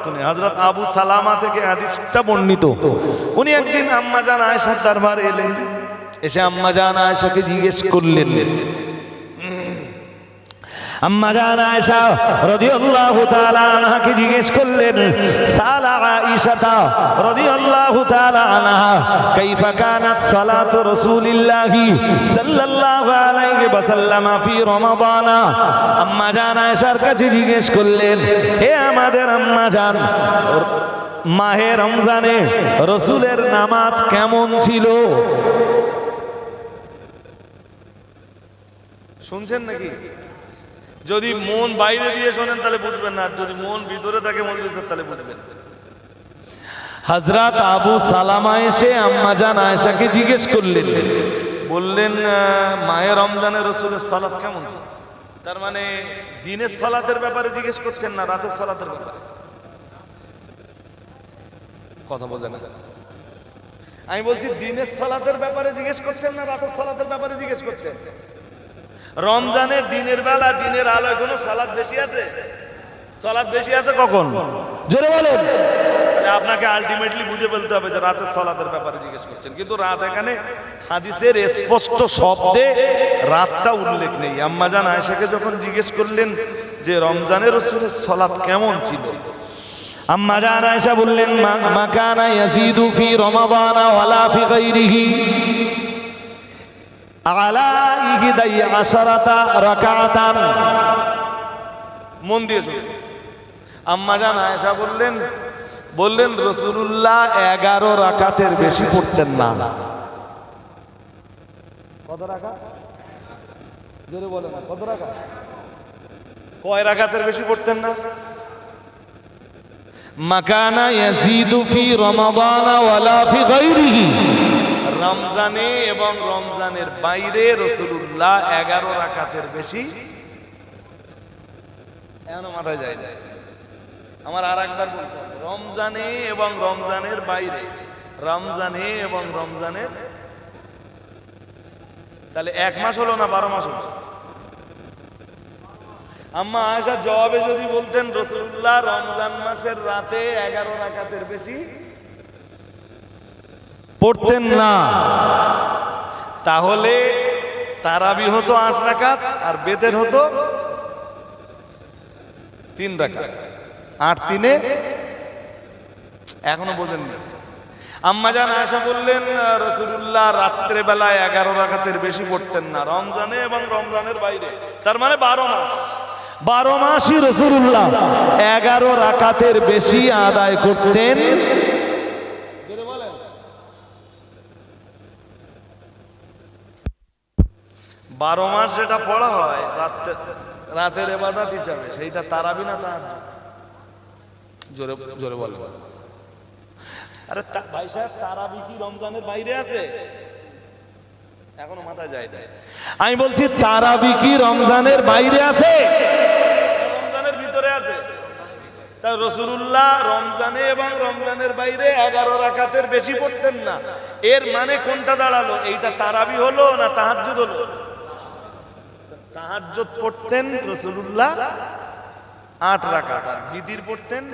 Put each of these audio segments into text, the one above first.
এক্ষুনি হযরত আবু সালামা থেকে হাদিসটা বর্ণিত। উনি একদিন আম্মা জান আয়েশার দরবারে এলেন, এসে আম্মা জান আয়েশাকে জিজ্ঞেস করলেন, আম্মা জান আয়েশা রাদিয়াল্লাহু তাআলা আনহাকে জিজ্ঞেস করলেন, সালা আয়েশা রাদিয়াল্লাহু তাআলা আনহা কাইফা কানাত সালাতু রাসূলিল্লাহি সাল্লাল্লাহু আলাইহি ওয়াসাল্লাম ফি রমাদান। আম্মা জান আয়েশার কাছে জিজ্ঞেস করলেন, হে আমাদের আম্মা জান, মাহে রমজানে রাসূলের নামাজ কেমন ছিল? শুনছেন নাকি? যদি মন বাইরে দিয়ে শোনেন তাহলে বুঝবেন না, আর যদি মন ভিতরে থাকে মজলিসের তাহলে বুঝবেন। হযরত আবু সালামা এসে আম্মা জান আয়েশাকে জিজ্ঞেস করলেন, বললেন মাহে রমজানে রাসূলের সালাত কেমন ছিল? তার মানে দিনের সালাতের ব্যাপারে জিজ্ঞেস করছেন না রাতের সালাতের ব্যাপারে? কথা বোঝেন না? আমি বলছি দিনের সালাতের ব্যাপারে জিজ্ঞেস করছেন না রাতের সালাতের ব্যাপারে জিজ্ঞেস করছেন? রমজানে দিনের বেলা দিনের আলোয় কোনো সালাত বেশি আছে? সালাত বেশি আছে কখন? জোরে বলেন। আপনাকে আলটিমেটলি বুঝে ফেলতে হবে যে রাতের সালাতের ব্যাপারে জিজ্ঞেস করছেন, কিন্তু রাত এখানে হাদিসের স্পষ্ট শব্দে রাতটা উল্লেখ নেই। আম্মা জান আয়েশাকে যখন জিজ্ঞেস করলেন যে রমজানের রাসূলের সালাত কেমন ছিল, আম্মা জান আয়েশা বললেন, মা কানা ইয়াজিদু ফি রমাদান ওয়ালা ফি গায়রিহি আলা ইহদাই আশারাতা রাকাতান। মন দিয়ে শুনুন। আম্মা জান আয়েশা বললেন রাসূলুল্লাহ 11 রাকাতের বেশি পড়তেন না। কত রাকাত? জোরে বলেন না, কত রাকাত? কয় রাকাতের বেশি পড়তেন না? মাকানা ইয়াজিদু ফি রমাদান ওয়ালা ফি গায়রিহি, রমজানে এবং রমজানের বাইরে রাসূলুল্লাহ 11 রাকাতের বেশি এখনো মাথায় যায় না। আমার আর একবার বলতে হবে, রমজানে এবং রমজানের বাইরে, রমজানে এবং রমজানের, তাহলে 1 মাস হলো না 12 মাস হলো? আম্মা আয়েশা জবাবে যদি বলতেন রাসূলুল্লাহ রমজান মাসের রাতে 11 রাকাতের বেশি পড়তেন না, তাহলে তারাবি হতো 8 রাকাত আর বেতের হতো 3 রাকাত। 8 3 এখনো বোঝেননি? আম্মা জান আয়েশা বললেন রাসূলুল্লাহ রাত্রে বেলায় 11 রাকাতের বেশি পড়তেন না রমজানে এবং রমজানের বাইরে। তার মানে 12 মাস, 12 মাসই রাসূলুল্লাহ 11 রাকাতের বেশি আদায় করতেন। 12 মাস যেটা পড়া হয় রাতের ইবাদত হিসাবে, সেইটা তারাবি না তাহাজ্জুদ? জোরে জোরে বলেন। আরে ভাই সাহেব, তারাবি কি রমজানের বাইরে আছে? এখনো মাথায় যায় না। আমি বলছি তারাবি কি রমজানের বাইরে আছে? রমজানের ভিতরে আছে। তা রাসূলুল্লাহ রমজানে এবং রমজানের বাইরে 11 রাকাতের বেশি পড়তেন না, এর মানে কোনটা দাঁড়ালো? এইটা তারাবি হলো না তাহাজ্জুদ হলো? তাহাজ্জুদ পড়তেন রাসূলুল্লাহ 8 রাকাত আর বিতির পড়তেন।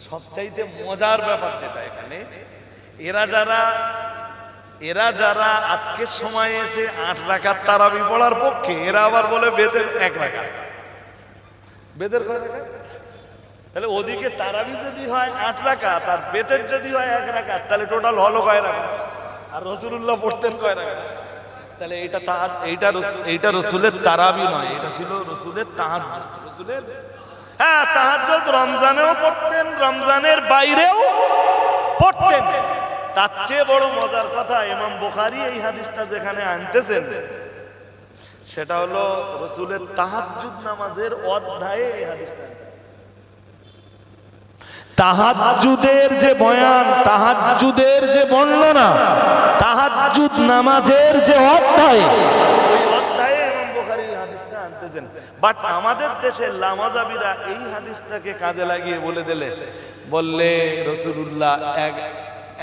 সবচাইতে মজার ব্যাপার যেটা এখানে, এরা যারা আজকের সময় এসে 8 রাকাত তারাবি পড়ার পক্ষে, এরা আবার বলে বেদের 1 রাকাত। বেদের কয় রাকাত? তাহলে ওদিকে তারাবি যদি হয় 8 রাকাত আর বেদের যদি হয় 1 রাকাত, তাহলে টোটাল হলো কয় রাকাত? আর রাসূলুল্লাহ পড়তেন কয় রাকাত? তাহলে এইটা রাসূলের তারাবি নয়, এটা ছিল রাসূলের তাহাজ্জুদ। রাসূলের তাহাজ্জুদ রমজানেও পড়তেন, রমজানের বাইরেও পড়তেন। তার চেয়ে বড় মজার কথা, ইমাম বুখারী এই হাদিসটা যেখানে আনতেছেন সেটা হলো রাসূলের তাহাজ্জুদ নামাজের অধ্যায়ে এই হাদিসটা। তাহাজ্জুদের যে বয়ান, তাহাজ্জুদের যে বর্ণনা, তাহাজ্জুদ নামাজের যে অধ্যায়, ওই অধ্যায়ে ইমাম বুখারী এই হাদিসটা আনতেছেন। বাট আমাদের দেশের লামাজাবিরা এই হাদিসটাকে কাজে লাগিয়ে বললে রাসূলুল্লাহ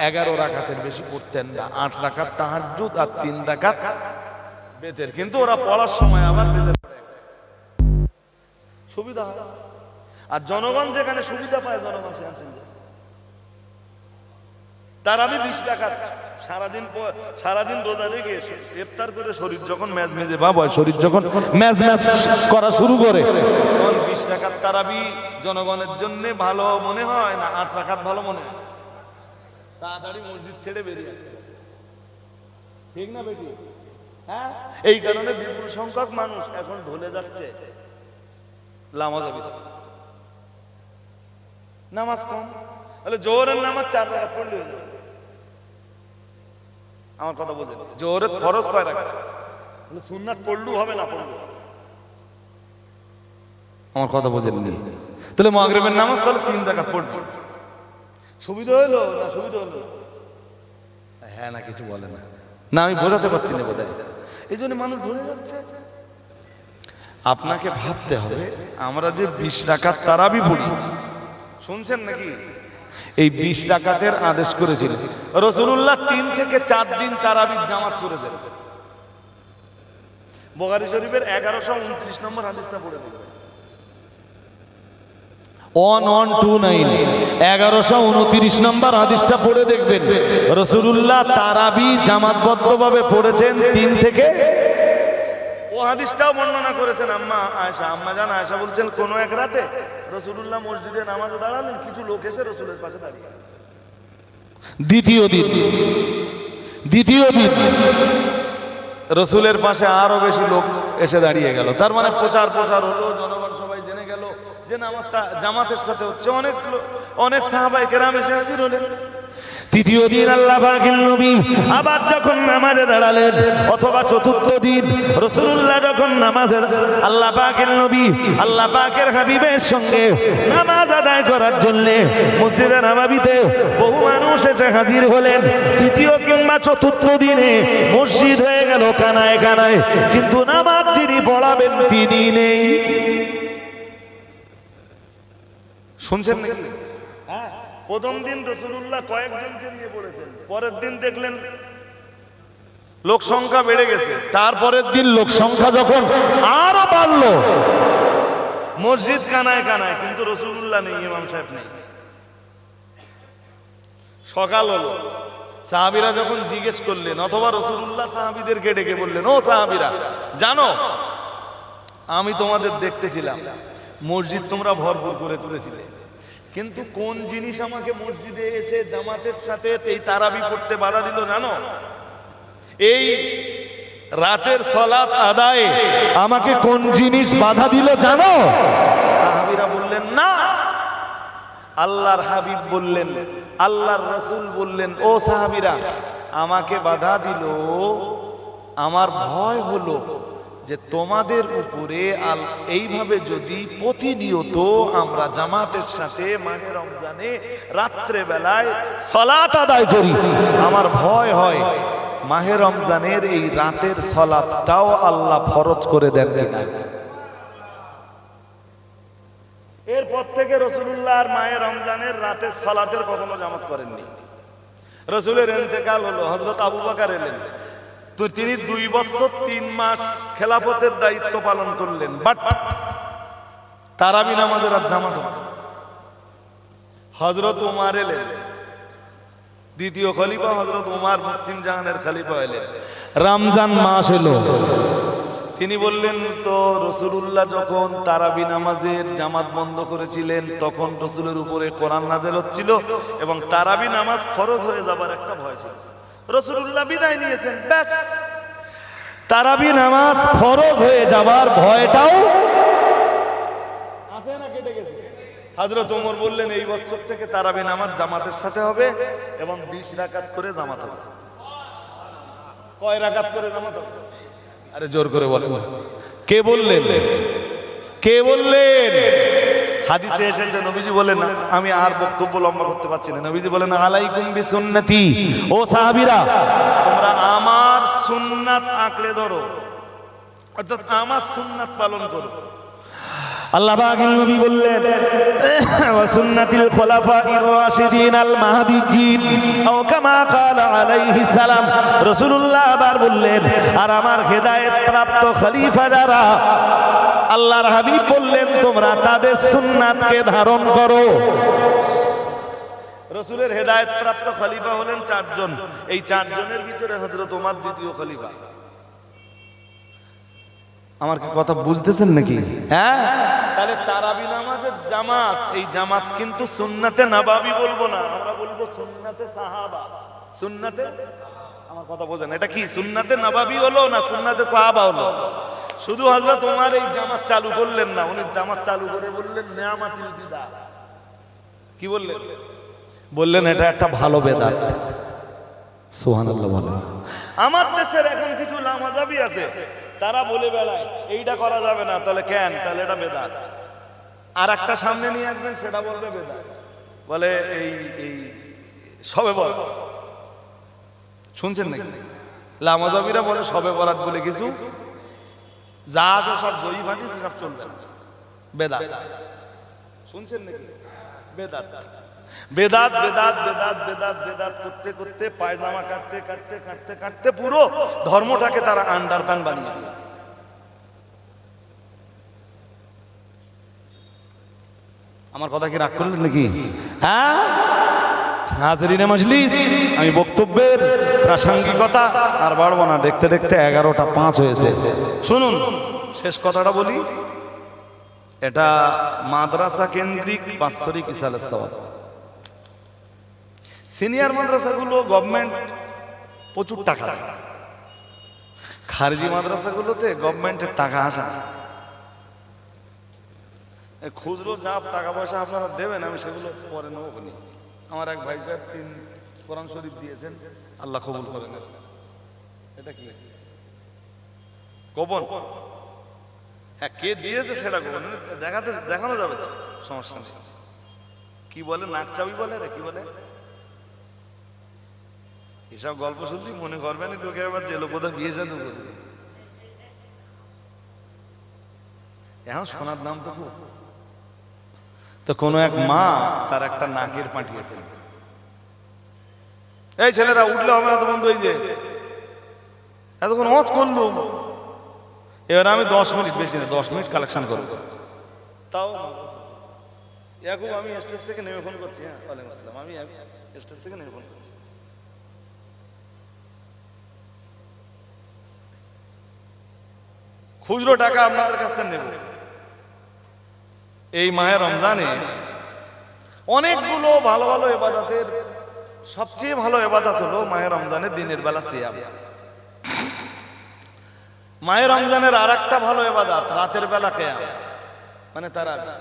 11 রাকাতের বেশি পড়তেন না, 8 রাকাত তাহাজ্জুদ আর 3 রাকাত বেতের। কিন্তু ওরা পড়ার সময় আবার বেতের সুবিধা হয়। আর জনগণ যেখানে সুবিধা পায় জনগণ সেখানে সুবিধা। তারাবি 20 রাকাত সারাদিন রোজা রেখে ইফতার করে শরীর যখন মেজমেজে ভাব হয়, শরীর যখন মেজমেজ করা শুরু করে, তখন 20 রাকাত তারাবি জনগণের জন্য ভালো মনে হয় না 8 রাকাত ভালো মনে হয়? তাড়াতাড়ি মসজিদ ছেড়ে বেরিয়ে আসে, ঠিক না বেটি? হ্যাঁ, এই কারণে বিপুল সংখ্যক মানুষ এখন ঢলে যাচ্ছে নামাজ কম। তাহলে জোহরের নামাজ 4 রাকাত পড়লে হয়ে যাবে। আমার কথা বুঝেন? জোহরের ফরজ কয় রাকাত? সুন্নাত পড়লেও হবে না পড়লেও। আমার কথা বুঝেননি? তাহলে মাগরিবের নামাজ তাহলে 3 রাকাত পড়বে। সুবিধা হলো না সুবিধা হলো? হ্যাঁ না কিছু বলে না, না আমি বোঝাতে পারছি না বোধহয়, এই জন্য মানুষ ঢলে যাচ্ছে। আপনাকে ভাবতে হবে, আমরা যে 20 রাকাত তারাবি পড়ি, শুনছেন নাকি? এই 20 রাকাতের আদেশ করেছিল রাসূলুল্লাহ। 3 থেকে 4 দিন তারাবি জামাত করেছেন। বুখারী শরীফের 1129 নম্বর হাদিসটা পড়ে দেখবেন। 1129 1129 নম্বর হাদিসটা পড়ে দেখবেন। রাসূলুল্লাহ তারাবি জামাতবদ্ধভাবে পড়েছেন 3 থেকে। ও হাদিসটাও বর্ণনা করেছেন আম্মা আয়েশা। আম্মা জান আয়েশা বলছেন, কোন এক রাতে রাসূলুল্লাহ মসজিদে নামাজে দাঁড়ালেন, কিছু লোক এসে রাসূলের পাশে দাঁড়িয়ে। দ্বিতীয় দিন রাসূলের পাশে আরো বেশি লোক এসে দাঁড়িয়ে গেল। তার মানে প্রচার হলো, জনগণ সবাই জেনে গেল যে নামাজটা জামাতের সাথে হচ্ছে। অনেক সাহাবায়ে কেরাম এসে হাজির হলেন। তৃতীয় দিন আল্লাহ পাকের নবী আবার যখন নামাজে দাঁড়ালেন, অথবা চতুর্থ দিন রাসূলুল্লাহ যখন নামাজে, আল্লাহ পাকের নবী আল্লাহ পাকের হাবিবের সঙ্গে নামাজ আদায় করার জন্য মসজিদে নববীতে বহু মানুষ এসে হাজির হলেন। তৃতীয় কিংবা চতুর্থ দিনে মসজিদ হয়ে গেল কানায় কানায়, কিন্তু নামাজ যিনি পড়াবেন তিনি নেই। শুনছেন নাকি? প্রথম দিন রাসূলুল্লাহ কয়েকজনকে নিয়ে পড়েছেন, পরের দিন দেখলেন লোক সংখ্যা বেড়ে গেছে, তারপরের দিন লোক সংখ্যা যখন আরো বাড়লো, মসজিদ কানায় কানায়, কিন্তু রাসূলুল্লাহ নেই, ইমাম সাহেব নেই। সকাল হলো, সাহাবীরা যখন জিজ্ঞেস করলেন, অথবা রাসূলুল্লাহ সাহাবীদেরকে ডেকে বললেন, ও সাহাবীরা জানো, আমি তোমাদের দেখতেছিলাম, মসজিদ তোমরা ভরপুর করে তুলেছিলে, কিন্তু কোন জিনিস আমাকে মসজিদে এসে জামাতের সাথে এই তারাবি পড়তে বাধা দিল জানো? এই রাতের সালাত আদায়ে আমাকে কোন জিনিস বাধা দিল জানো? সাহাবীরা বললেন না। আল্লাহর হাবিব বললেন, আল্লাহর রাসূল বললেন, ও সাহাবীরা, আমাকে বাধা দিল, আমার ভয় হলো যে তোমাদের উপরে এইভাবে যদি প্রতিনিয়ত আমরা জামাতের সাথে মাহে রমজানে রাত্রে বেলায় সালাত আদায় করি, আমার ভয় হয় মাহে রমজানের এই রাতের সালাতটাও আল্লাহ ফরজ করে দেন কিনা। এরপর থেকে রাসূলুল্লাহ আর মাহে রমজানের রাতের সালাতের কখনো জামাত করেননি। রাসূলের ইন্তেকাল হলো, হযরত আবু বকর এলেন, তো তিনি 2 বছর 3 মাস খেলাফতের দায়িত্ব পালন করলেন, বাট তারাবি নামাজের আর জামাত হতো। হযরত ওমর এলেন, দ্বিতীয় খলিফা হযরত ওমর মুসলিম জাহানের খলিফা এলেন। রমজান মাস এলো, তিনি বললেন, তো রাসূলুল্লাহ যখন তারাবি নামাজের জামাত বন্ধ করেছিলেন, তখন রাসূলের উপরে কোরআন নাযিল হচ্ছিল এবং তারাবি নামাজ ফরজ হয়ে যাবার একটা ভয় ছিল। রাসূলুল্লাহ বিদায় নিয়েছেন, ব্যাস তারাবি নামাজ ফরজ হয়ে যাবার ভয়টাও আছে না, কেটে গেছে। হযরত ওমর বললেন, এই বছর থেকে তারাবি নামাজ জামাতের সাথে হবে এবং 20 রাকাত করে জামাত হবে। কয় রাকাত করে জামাত হবে? আরে জোর করে বলেন, কে বললেন? কে বললেন? হাদিসে এসেছে, নবীজি বলেন, আমি আর বক্তব্য লম্বা করতে পারছি না, নবীজি বলেন, আলাইকুম বিসুন্নতি, ও সাহাবীরা তোমরা আমার সুন্নাত আঁকড়ে ধরো, অর্থাৎ আমার সুন্নাত পালন করো। আল্লাহ পাকের নবী বললেন, ওয়া সুন্নাতিল খুলাফাইর রাশিদিন আল মাহদিয়্যিন আও কামা ক্বালা আলাইহিস সালাম। রাসূলুল্লাহ আবার বললেন, আর আমার হেদায়েত প্রাপ্ত খলিফা যারা, আল্লাহর হাবিব বললেন তোমরা তাদের সুন্নাতকে ধারণ করো। রাসূলের হেদায়েত প্রাপ্ত খলিফা হলেন 4 জন। এই 4 জনের ভিতরে হযরত ওমর দ্বিতীয় খলিফা। আমার কি কথা বুঝতেছেন নাকি? হ্যাঁ, তাহলে তারাবি নামাজের জামাত, এই জামাত কিন্তু সুন্নাতে নববী বলবো না, আমরা বলবো সুন্নাতে সাহাবা। সুন্নাতে, আমার কথা বোঝেন, এটা কি সুন্নাতে নববী হলো না সুন্নাতে সাহাবা হলো? শুধু হযরত ওমর এই জামাত চালু করলেন না, উনি জামাত চালু করে বললেন নিয়ামাতুল বিদা। কি বললেন? বললেন এটা একটা ভালো বেদাত। সুবহানাল্লাহ বলেন। আমার দেশের এখন কিছু লামাযাবি আছে, তারা বলে বেড়ায় এইটা করা যাবে না, তাহলে কেন? তাহলে এটা বেদাত। আর একটা সামনে নিয়ে আসবেন, সেটা বলবে বেদাত। বলে এই সবে বরাত, শুনছেন নাকি? লামাযাবিরা বলে সবে বরাত বলে কিছু যা আছে সব জয়ী হাদিস, সব চলবে না, বেদাত। শুনছেন নাকি? বেদাত বেদাত বেদাত বেদাত বেদাত বেদাত করতে করতে পায়জামা কাটতে কাটতে কাটতে কাটতে পুরো ধর্মটাকে তারা আন্ডারপ্যান্ট বানিয়ে দিল। আমার কথা কি রাগ করলেন নাকি? হ্যাঁ হাজরিনে মজলিস, আমি বক্তব্যের প্রাসঙ্গিকতা আর বাড়বো না, দেখতে দেখতে 11:05 হয়েছে। শুনুন শেষ কথাটা বলি, এটা মাদ্রাসা কেন্দ্রিক বাৎসরিক ইসালের সওয়াব। সিনিয়র মাদ্রাসাগুলো গভর্নমেন্ট প্রচুর টাকা দেয়, খারিজি মাদ্রাসাগুলোতে গভর্নমেন্টের টাকা আসে না। খুচরো যা টাকা পয়সা আপনারা দেবেন আমি সেগুলো পরে নেবো। আমার এক ভাই সাহেব 3 কোরআন শরীফ দিয়েছেন, আল্লাহ কবুল করেন। এটা কি গোপন? হ্যাঁ, কে দিয়েছে সেটা গোপন, দেখানো যাবে তো, সমস্যা নেই। কি বলে নাক চাবি বলে রে, কি বলে? এসব গল্প শুনলি মনে করবেন তোকে আবার জেলো কোথাও বিয়ে সাথে করবে। এখন শোনার নাম তো খুব। তো কোনো এক মা তার একটা নাকের পাঠিয়েছে, এই ছেলেরা উঠলে হবে না তো বন্ধু, এই যে এতক্ষণ অজ করলো, এবার আমি 10 মিনিট, বেশি না 10 মিনিট কালেকশন করবো। তাও এখন আমি স্টেজ থেকে নেমে ফোন করছি। হ্যাঁ ওয়ালাইকুম আসসালাম, আমি স্টেজ থেকে নেমে ফোন করছি। খুচরো টাকা আপনাদের কাছ থেকে নেব। এই মাহে রমজানে অনেকগুলো ভালো ভালো ইবাদতের সবচেয়ে ভালো ইবাদত হলো মাহে রমজানে দিনের বেলা সিয়াম। মাহে রমজানের আরেকটা ভালো ইবাদত রাতের বেলা কিয়াম, মানে তারাবি।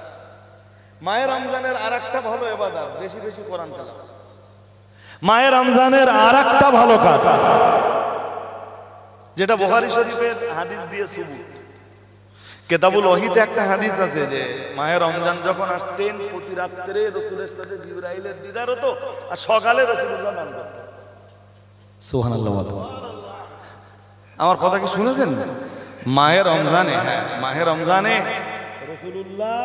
মাহে রমজানের আরেকটা ভালো ইবাদত বেশি বেশি কোরআন তেলাওয়াত। মাহে রমজানের আরেকটা ভালো কাজ যেটা বুখারী শরীফের হাদিস দিয়ে সুবুত। কিতাবুল ওহীতে একটা হাদিস আছে যে মাহে রমজান যখন আসতেন প্রতি রাত্রে রাসূলের সাথে জিবরাইলের দিদার হতো, আর সকালে রাসূলুল্লাহ দান করতেন। সুবহানাল্লাহ। আমার কথা কি শুনেছেন? মাহে রমজানে, হ্যাঁ মাহে রমজানে রাসূলুল্লাহ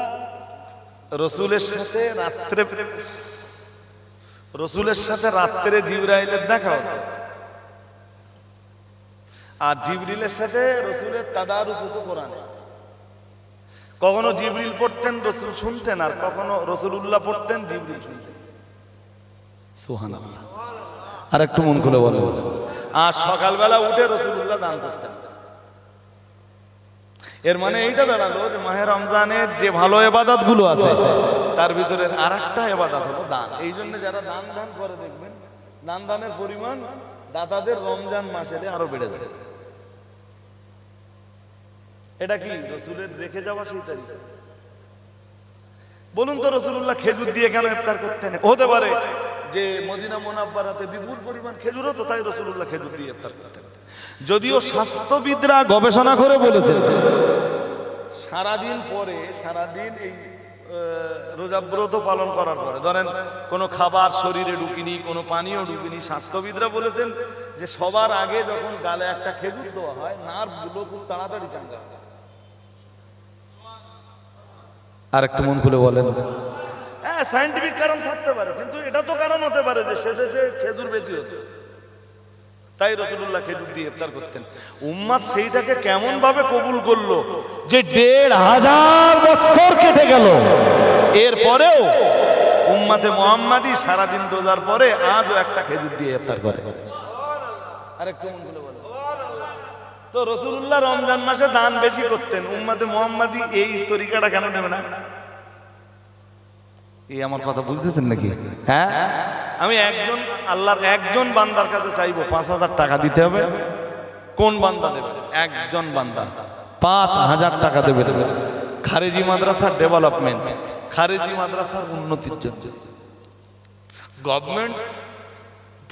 রসুলের সাথে রাত্রে জিবরাইলের দেখা হতো, আর জিবরিলের সাথে রসুলের তাদারুস হতো কোরআনে। কখনো জিবরিল পড়তেন রসুল শুনতেন, আর কখনো রসুলুল্লাহ পড়তেন জিবরিল শুনতেন। সুবহানাল্লাহ। আর একটু মন খুলে বলো। আর সকালবেলা উঠে রসুলুল্লাহ দান করতেন। এর মানে এইটা দাঁড়ালো যে মাহে রমজানের যে ভালো ইবাদত গুলো আছে তার ভিতরে আরেকটা ইবাদত হলো দান। এই জন্য যারা দান দান করে দেখবেন দানের পরিমাণ দাতাদের রমজান মাসে আরো বেড়ে যায়। এটা কি রসুলের রেখে যাওয়া সেই তারিখ? বলুন তো রসুলুল্লাহ খেজুর দিয়ে কেন ইফতার করতেন? হতে পারে যে মদিনা মুনাওয়ারাতে বিপুল পরিমাণ খেজুর হতো, তাই রসুলুল্লাহ খেজুর দিয়ে ইফতার করতেন। যদিও স্বাস্থ্যবিদরা গবেষণা করে বলেছেন সারাদিন এই রোজাব্রত পালন করার পরে ধরেন কোনো খাবার শরীরে ঢুকিনি, কোনো পানীয় ঢুকিনি, স্বাস্থ্যবিদরা বলেছেন যে সবার আগে যখন গালে একটা খেজুর দেওয়া হয় নার্ভগুলো খুব তাড়াতাড়ি চাঙ্গা হয়। আর একটু মন খুলে বলেন। হ্যাঁ সায়েন্টিফিক কারণ থাকতে পারে, কিন্তু এটা তো কারণ হতে পারে যে সে দেশে খেজুর বেশি হতো। তাই রাসূলুল্লাহ খেজুর দিয়ে ইফতার করতেন। উম্মাত সেইটাকে কেমন ভাবে কবুল করলো যে ১৫০০ বছর কেটে গেল, এরপরেও উম্মাতে মুহাম্মাদি সারাদিন রোজার পরে আজও একটা খেজুর দিয়ে ইফতার করে। আরেকটু মন খুলে বলেন তো, রাসূলুল্লাহ রমজান মাসে দান বেশি করতেন, উম্মাতে মুহাম্মাদি এই তরিকাটা কেন নেবে না? এই আমার কথা বুঝতেছেন নাকি? হ্যাঁ, আমি একজন আল্লাহর একজন বান্দার কাছে চাইবো ৫,০০০ টাকা দিতে হবে। কোন বান্দা দেবে? একজন বান্দা ৫,০০০ টাকা দেবে খারেজি মাদ্রাসার ডেভেলপমেন্ট, খারেজি মাদ্রাসার উন্নতির জন্য। গভর্নমেন্ট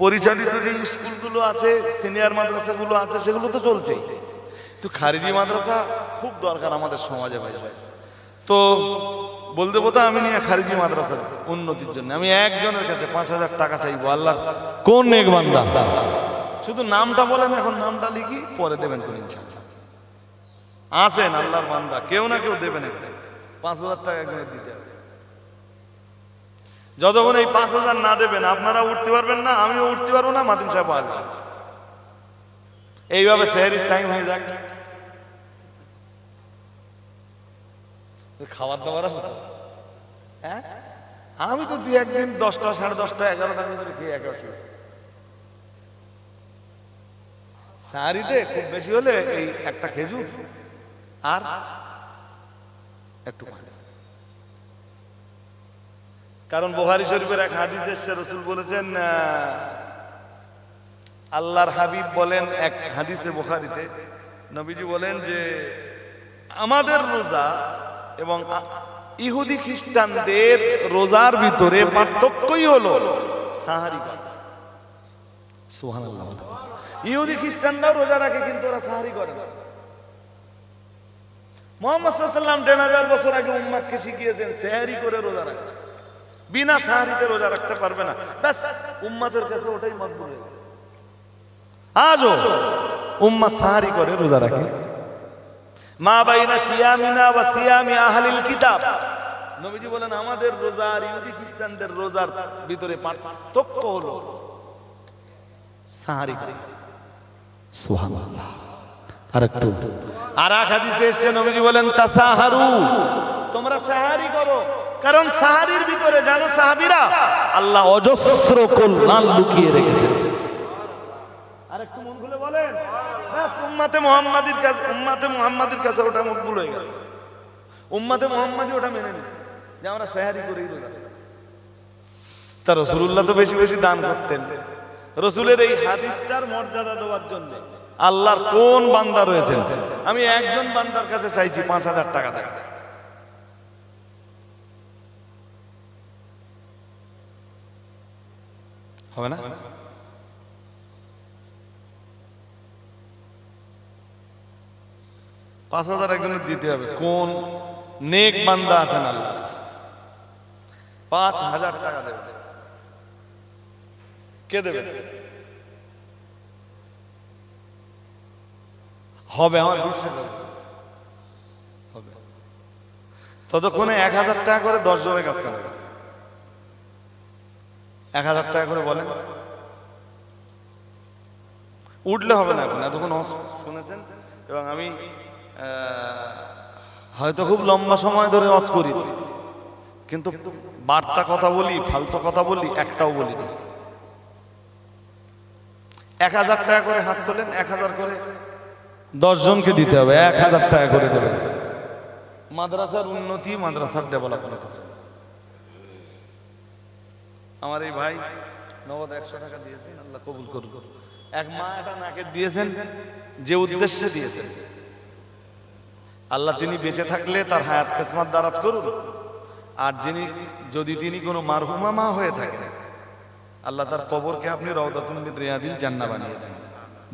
পরিচালিত যে স্কুলগুলো আছে, সিনিয়র মাদ্রাসাগুলো আছে, সেগুলো তো চলছেই, তো খারেজি মাদ্রাসা খুব দরকার আমাদের সমাজে ভাই। তো বলতে বলতে আমি নিয়ে খারেজি মাদ্রাসার উন্নতির জন্য আমি একজনের কাছে ৫,০০০ টাকা চাইবো। আল্লাহ কোন নেক বান্দা? শুধু নামটা বলেন, এখন নামটা লিখি, পরে দেবেন কোন ইনশাআল্লাহ। আসেন আল্লাহর বান্দা, কেউ না কেউ দেবেন একটা ৫,০০০ টাকা একজনের দিতে হবে। যতক্ষণ এই ৫,০০০ না দেবেন আপনারা উঠতে পারবেন না, আমিও উঠতে পারবো না, মাতিন সাহেব আসবে। এইভাবে সেহরির টাইম হয়ে যাক। খাবার দাবার আছে তো? হ্যাঁ, আমি তো ২-১ দিন ১০টা, ১০:৩০, ১১টার ভিতরে খেয়ে একে অসুবিধা। সাহারিতে খুব বেশি হলে এই একটা খেজুর আর একটু পানি। কারণ বুখারী শরীফের এক হাদিস এসেছে, রাসূল বলেছেন, আল্লাহর হাবিব বলেন এক হাদিসে বুখারীতে, নবীজি বলেন যে আমাদের রোজা এবং ইহুদি খ্রিস্টানদের রোজার ভিতরে পার্থক্যই হলো সাহারি করা। সুবহানাল্লাহ। ইহুদি খ্রিস্টানরাও রোজা রাখে, কিন্তু ওরা সাহারি করে না। মুহাম্মদ সাল্লাল্লাহু আলাইহি ওয়াসাল্লাম ১৫০০ বছর আগে উম্মতকে শিখিয়েছেন সেহরি করে রোজা রাখতে, বিনা সাহারিতে রোজা রাখতে পারবে না। ব্যাস, উম্মতের কাছে ওটাই মকবুল হয়ে গেল। আজও উম্মত সাহারি করে রোজা রাখে। মা বাইনা সিয়ামিনা ওয়া সিয়ামি আহলিল কিতাব, নবীজি বলেন আমাদের রোজা আর ইহুদি খ্রিস্টানদের রোজার ভিতরে পার্থক্য হলো সাহারি করে। সুবহানাল্লাহ। আরেকটু আর এক হাদিসে এসেছে, নবীজি বলেন তাসাহারু, তোমরা সাহারি করো, কারণ সাহারির ভিতরে জানো সাহাবীরা আল্লাহ অজস্র কল্যাণ লুকিয়ে রেখেছেন। আরেকটু মন খুলে বলেন, উম্মতে মুহাম্মাদির কাছে ওটা মকবুল হয়ে গেল। উম্মতে মুহাম্মাদি ওটা মেনে নিল যে আমরা সেহরি করেই রোজা। তা রাসূলুল্লাহ তো বেশি বেশি দান করতেন। রাসূলের এই হাদিসটার মর্যাদা দেওয়ার জন্য আল্লাহর কোন বান্দা রয়েছেন? আমি একজন বান্দার কাছে চাইছি ৫,০০০ টাকা দেন। হবে না? ৫,০০০ একজনের দিতে হবে। কোন নেক বান্দা আছেন আল্লাহ? ৫,০০০ টাকা দেবে। কে দেবে? হবে, আমার বিশ্বাস হবে। ততক্ষণে ১,০০০ টাকা করে ১০ জনের কাছ থেকে ১,০০০ টাকা করে বলেন। উঠলে হবে না, এখন এতক্ষণ শুনেছেন। এবং আমি হয়তো খুব লম্বা সময় ধরে ওয়াজ করি, কিন্তু বার্তা কথা বলি, ফালতু কথা বলি, একটাও বলি না। ১,০০০ টাকা করে হাত তোলেন, ১,০০০ করে ১০ জনকে দিতে হবে, ১,০০০ টাকা করে দেবেন মাদ্রাসার উন্নতি, মাদ্রাসার ডেভেলপমেন্ট। আমার এই ভাই নগদ ১০০ টাকা দিয়েছেন, আল্লাহ কবুল করুন। এক মা এটা নাকে দিয়েছেন, যে উদ্দেশ্যে দিয়েছেন আল্লাহ তিনি বেঁচে থাকলে তার হায়াত কিসমত দারাজ করুন। আর যদি তিনি কোনো মারহুমা মা হয়ে থাকেন, আল্লাহ তার কবরকে আপনি রাউদাতুন মিন রিয়াদিল জান্নাহ বানিয়ে দেন।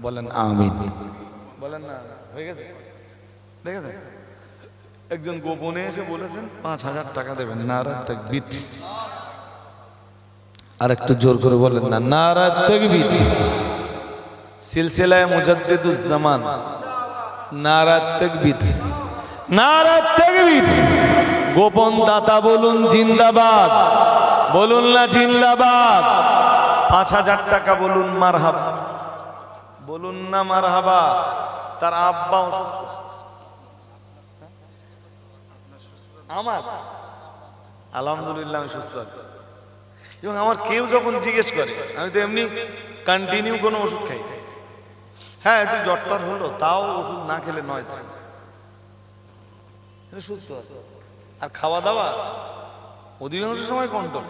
বলেন আমিন। বলেন না, হয়ে গেছে? দেখেছেন, একজন গোপনে এসে বলেছেন ৫,০০০ টাকা দেবেন। নারা তাকবীর। আর একটু জোর করে বলেন না, নারা তাকবীর। সিলসিলায়ে মুজাদ্দিদুজ জামান, নারা তাকবীর, নারা তাকবীর। গোপন দাতা বলুন জিন্দাবাদ, বলুন না জিন্দাবাদ। ৫,০০০ টাকা বলুন মারহাবা। বলুন না মারহাবা। তার আব্বা অসুস্থ, আমার আলহামদুলিল্লাহ আমি সুস্থ আছি। এবং আমার কেউ যখন জিজ্ঞেস করে, আমি তো এমনি কন্টিনিউ কোনো ওষুধ খাই না। হ্যাঁ একটু জ্বরটার হলো, তাও ওষুধ না খেলে নয়, তাই সুস্থ আছে। আর খাওয়া দাওয়া অধিকাংশ সময় কন্ট্রোল,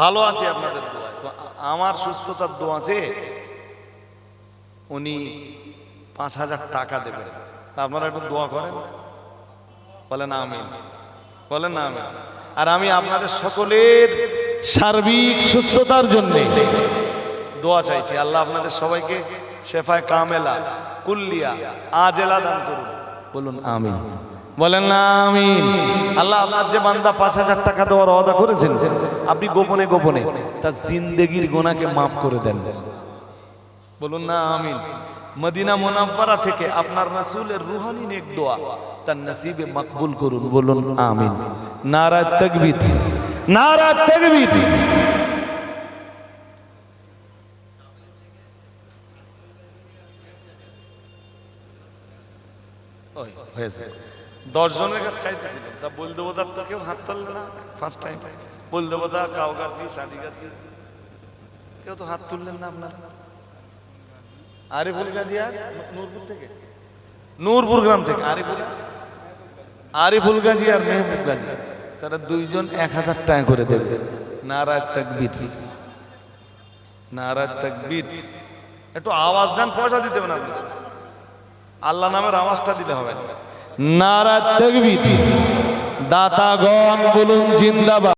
ভালো আছে আপনাদের দোয়ায়। তো আমার সুস্থতার দোয়া আছে, উনি 5,000 টাকা দেবেন, আপনারা একটু দোয়া করেন, বলেন আমিন, বলেন না আমিন। আর আমি আপনাদের সকলের সার্বিক সুস্থতার জন্য দোয়া চাইছি। আল্লাহ আপনাদের সবাইকে শেফায়ে কামেলা কুল্লিয়া আজেলা দান করুন, বলুন আমিন, বলেন না আমিন। আল্লাহ আপনার যে বান্দা 5,000 টাকা দেওয়ার ওয়াদা করেছেন, আপনি গোপনে গোপনে তার জিন্দেগির গুনাহকে মাফ করে দেন, বলুন না আমিন। মদিনা মুনাওয়ারা থেকে আপনার রাসূলের রূহানি নেক দোয়া তার নসিবে মকবুল করুন, বলুন আমিন। নারা তাকবীর, নারা তাকবীর। ওই হয়েছে 10 জনের কাছে চাইতেছিলেন, তা বল দেবো, তার তো কেউ হাত তুললে না। ফার্স্ট টাইম বল দেবো, তা কাউ গাছি শাদি গাছি কেউ তো হাত তুললেন না আপনারা। আরিফুল গাজী আর নূরপুর থেকে, নূরপুর গ্রাম থেকে আরিফুল গাজী আর মেহবুব গাজী, তারা দুইজন 1,000 টাকা করে দেবে। নারা তাকবীর, নারা তাকবীর। একটু আওয়াজ দেন, পয়সা দিতে হবে না, আল্লাহ নামের আওয়াজটা দিতে হবে। নারা তাকবীর। দাতাগণ বলুন জিন্দাবাদ।